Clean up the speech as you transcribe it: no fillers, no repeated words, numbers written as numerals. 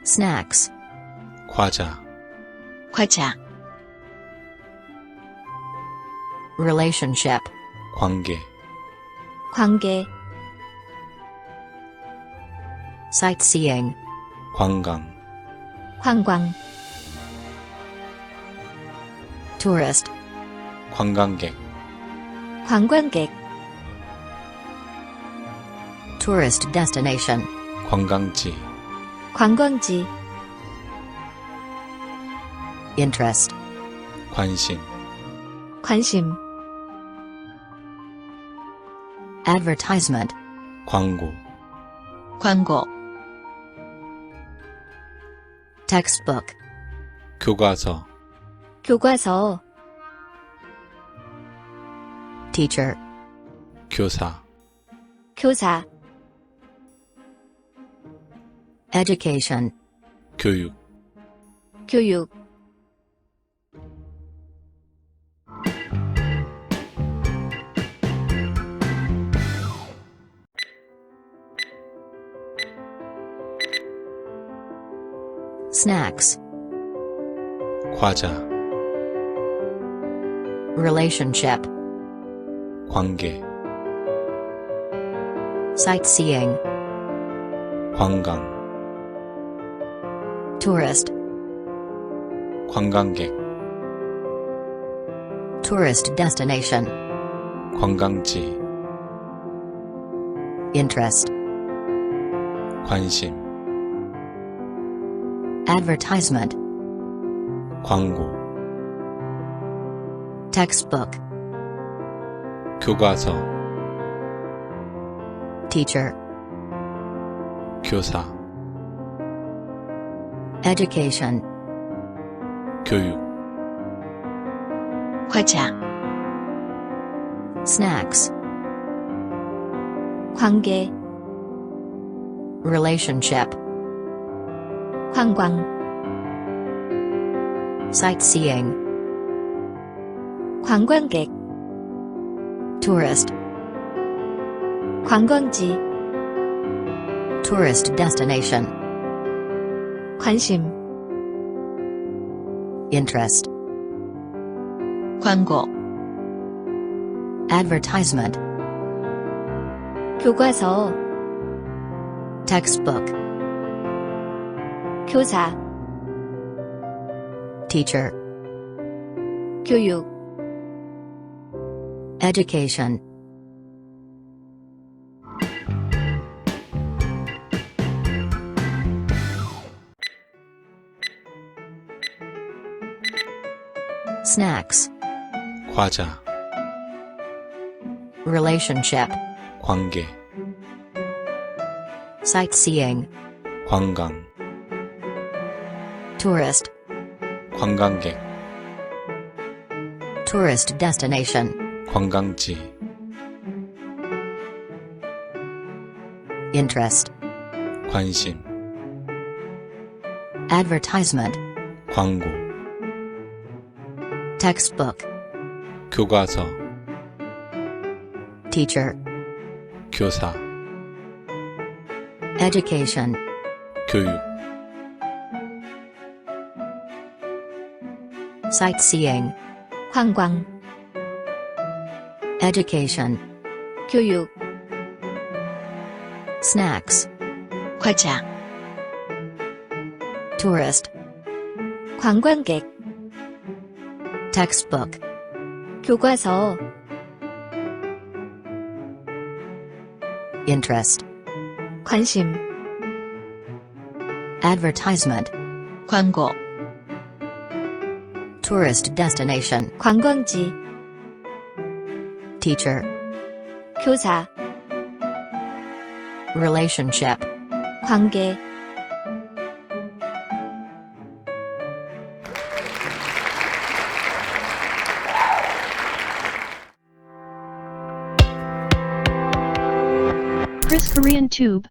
snacks, 과자, 과자, relationship, 관계, 관계, sightseeing, 관광, 관광, tourist, 관광객, 관광객, tourist destination, 관광지, 관광지, interest, 관심, 관심, advertisement, 광고, 광고, textbook, 교과서, 교과서, teacher, 교사, 교사, education, 교육, 교육, snacks, 과자, relationship, 관계, sightseeing, 관광, tourist, 관광객, tourist destination, 관광지, interest, 관심, advertisement, 광고, textbook, 교과서, teacher, 교사, education, 교육, 과자, snacks, 관계, relationship, 관광, sightseeing, 관광객, tourist, 관광지, tourist destination, 관심, interest, 광고, advertisement, 교과서, textbook, 교사, teacher, 교육, education, snacks, 과자, relationship, 관계, sightseeing, 관광, tourist, 관광객, tourist destination, 관광지, interest, 관심, advertisement, 광고, textbook, 교과서, teacher, 교사, education, 교육, sightseeing, 관광, education, 교육, snacks, 과자, tourist, 관광객, textbook, 교과서, interest, 관심, advertisement, 광고, tourist destination, 관광지, teacher, 교사, relationship, 관계, Kris Korean Tube